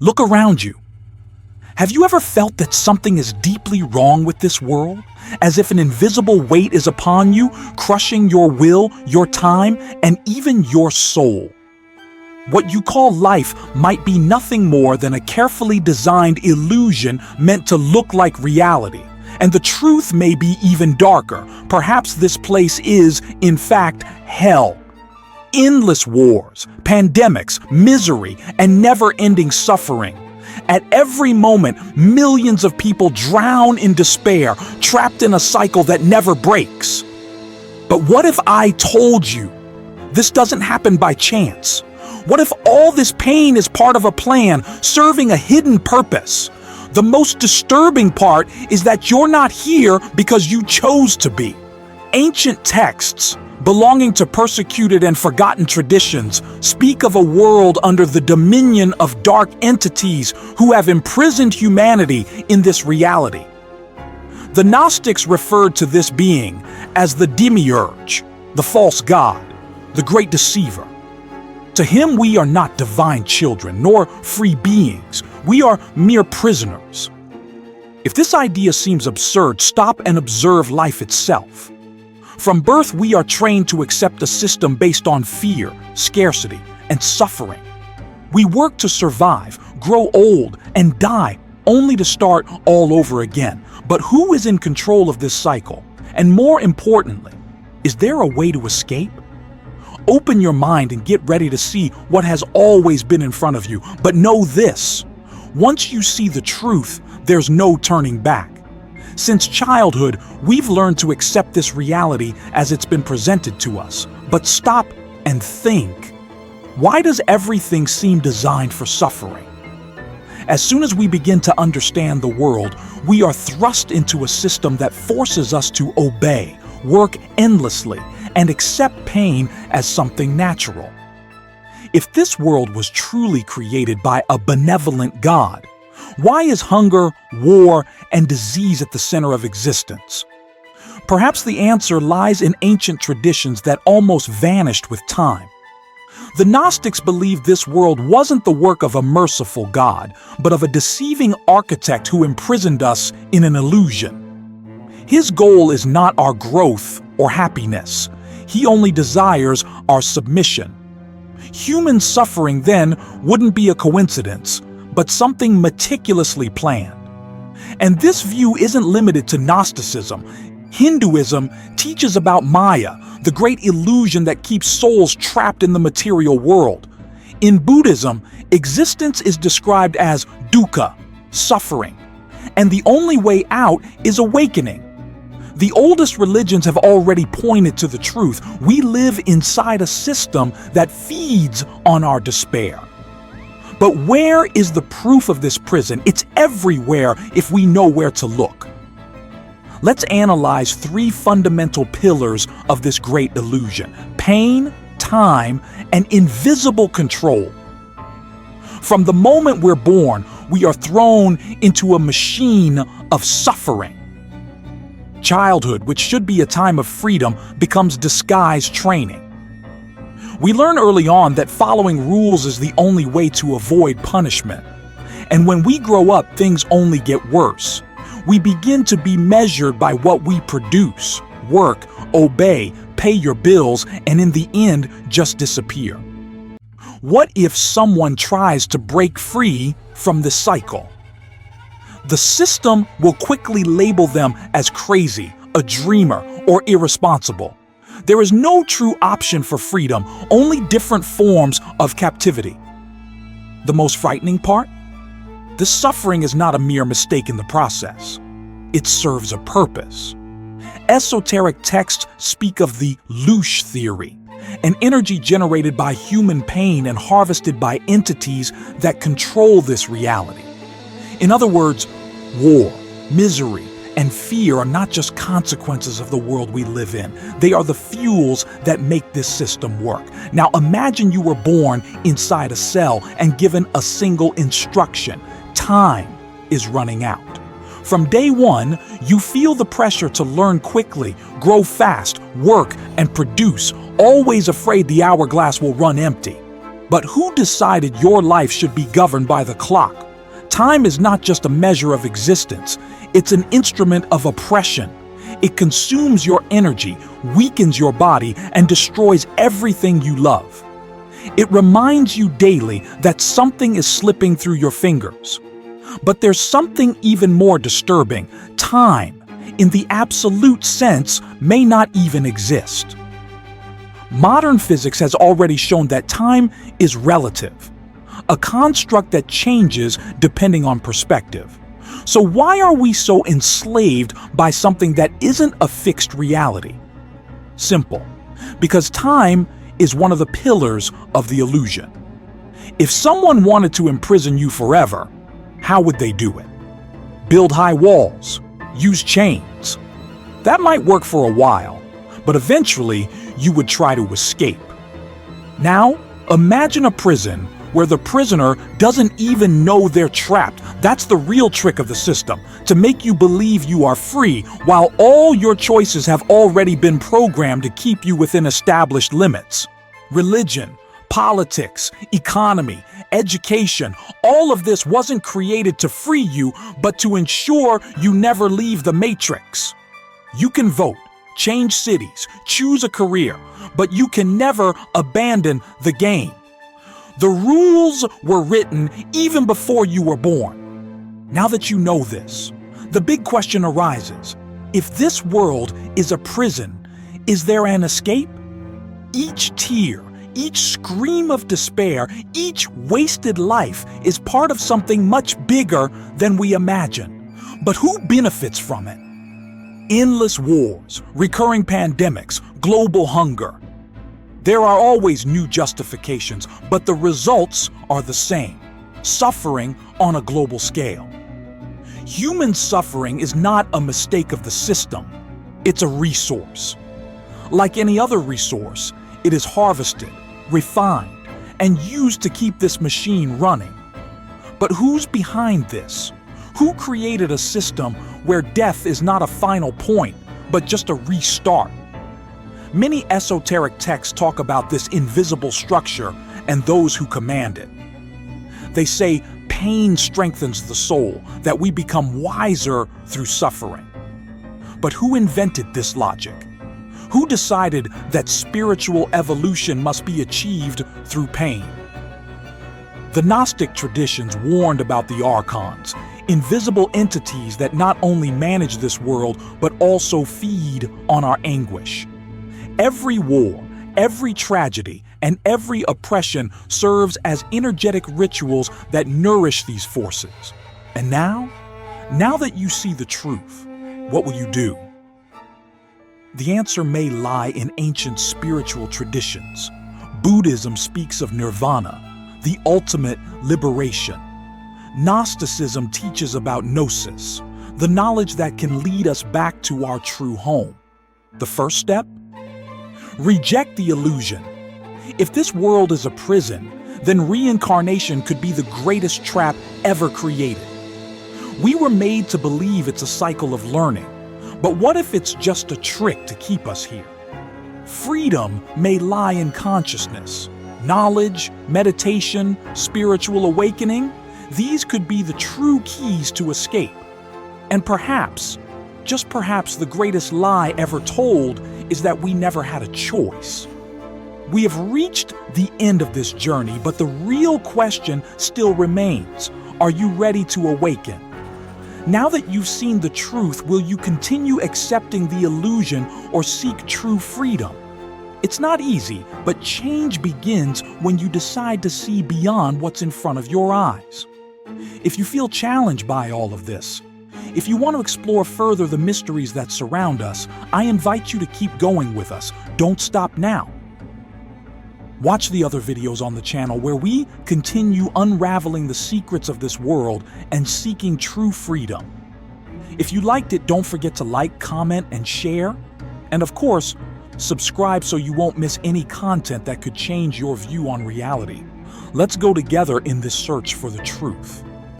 Look around you. Have you ever felt that something is deeply wrong with this world? As if an invisible weight is upon you, crushing your will, your time, and even your soul. What you call life might be nothing more than a carefully designed illusion meant to look like reality. And the truth may be even darker. Perhaps this place is, in fact, hell. Endless wars, pandemics, misery, and never-ending suffering. At every moment, millions of people drown in despair, trapped in a cycle that never breaks. But what if I told you this doesn't happen by chance? What if all this pain is part of a plan, serving a hidden purpose? The most disturbing part is that you're not here because you chose to be. Ancient texts, belonging to persecuted and forgotten traditions, speak of a world under the dominion of dark entities who have imprisoned humanity in this reality. The Gnostics referred to this being as the demiurge, the false god, the great deceiver. To him, we are not divine children, nor free beings. We are mere prisoners. If this idea seems absurd, stop and observe life itself. From birth, we are trained to accept a system based on fear, scarcity, and suffering. We work to survive, grow old, and die, only to start all over again. But who is in control of this cycle? And more importantly, is there a way to escape? Open your mind and get ready to see what has always been in front of you. But know this, once you see the truth, there's no turning back. Since childhood, we've learned to accept this reality as it's been presented to us. But stop and think. Why does everything seem designed for suffering? As soon as we begin to understand the world, we are thrust into a system that forces us to obey, work endlessly, and accept pain as something natural. If this world was truly created by a benevolent God, why is hunger, war, and disease at the center of existence? Perhaps the answer lies in ancient traditions that almost vanished with time. The Gnostics believed this world wasn't the work of a merciful God, but of a deceiving architect who imprisoned us in an illusion. His goal is not our growth or happiness. He only desires our submission. Human suffering then wouldn't be a coincidence, but something meticulously planned. And this view isn't limited to Gnosticism. Hinduism teaches about Maya, the great illusion that keeps souls trapped in the material world. In Buddhism, existence is described as dukkha, suffering, and the only way out is awakening. The oldest religions have already pointed to the truth. We live inside a system that feeds on our despair. But where is the proof of this prison? It's everywhere if we know where to look. Let's analyze three fundamental pillars of this great illusion: pain, time, and invisible control. From the moment we're born, we are thrown into a machine of suffering. Childhood, which should be a time of freedom, becomes disguised training. We learn early on that following rules is the only way to avoid punishment. And when we grow up, things only get worse. We begin to be measured by what we produce, work, obey, pay your bills, and in the end, just disappear. What if someone tries to break free from this cycle? The system will quickly label them as crazy, a dreamer, or irresponsible. There is no true option for freedom, only different forms of captivity. The most frightening part? The suffering is not a mere mistake in the process. It serves a purpose. Esoteric texts speak of the Loosh theory, an energy generated by human pain and harvested by entities that control this reality. In other words, war, misery, and fear are not just consequences of the world we live in. They are the fuels that make this system work. Now imagine you were born inside a cell and given a single instruction: time is running out. From day one, you feel the pressure to learn quickly, grow fast, work, and produce, always afraid the hourglass will run empty. But who decided your life should be governed by the clock? Time is not just a measure of existence, it's an instrument of oppression. It consumes your energy, weakens your body, and destroys everything you love. It reminds you daily that something is slipping through your fingers. But there's something even more disturbing. Time, in the absolute sense, may not even exist. Modern physics has already shown that time is relative, a construct that changes depending on perspective. So why are we so enslaved by something that isn't a fixed reality? Simple. Because time is one of the pillars of the illusion. If someone wanted to imprison you forever, how would they do it? Build high walls, use chains. That might work for a while, but eventually you would try to escape. Now, imagine a prison where the prisoner doesn't even know they're trapped. That's the real trick of the system, to make you believe you are free while all your choices have already been programmed to keep you within established limits. Religion, politics, economy, education, all of this wasn't created to free you, but to ensure you never leave the matrix. You can vote, change cities, choose a career, but you can never abandon the game. The rules were written even before you were born. Now that you know this, the big question arises. If this world is a prison, is there an escape? Each tear, each scream of despair, each wasted life is part of something much bigger than we imagine. But who benefits from it? Endless wars, recurring pandemics, global hunger. There are always new justifications, but the results are the same: suffering on a global scale. Human suffering is not a mistake of the system, it's a resource. Like any other resource, it is harvested, refined, and used to keep this machine running. But who's behind this? Who created a system where death is not a final point, but just a restart? Many esoteric texts talk about this invisible structure and those who command it. They say pain strengthens the soul, that we become wiser through suffering. But who invented this logic? Who decided that spiritual evolution must be achieved through pain? The Gnostic traditions warned about the archons, invisible entities that not only manage this world, but also feed on our anguish. Every war, every tragedy, and every oppression serves as energetic rituals that nourish these forces. And now that you see the truth, what will you do? The answer may lie in ancient spiritual traditions. Buddhism speaks of nirvana, the ultimate liberation. Gnosticism teaches about gnosis, the knowledge that can lead us back to our true home. The first step? Reject the illusion. If this world is a prison, then reincarnation could be the greatest trap ever created. We were made to believe it's a cycle of learning, but what if it's just a trick to keep us here? Freedom may lie in consciousness. Knowledge, meditation, spiritual awakening, these could be the true keys to escape. And perhaps, just perhaps, the greatest lie ever told is that we never had a choice. We have reached the end of this journey, but the real question still remains. Are you ready to awaken? Now that you've seen the truth, will you continue accepting the illusion or seek true freedom? It's not easy, but change begins when you decide to see beyond what's in front of your eyes. If you feel challenged by all of this, if you want to explore further the mysteries that surround us, I invite you to keep going with us. Don't stop now. Watch the other videos on the channel where we continue unraveling the secrets of this world and seeking true freedom. If you liked it, don't forget to like, comment, and share. And of course, subscribe so you won't miss any content that could change your view on reality. Let's go together in this search for the truth.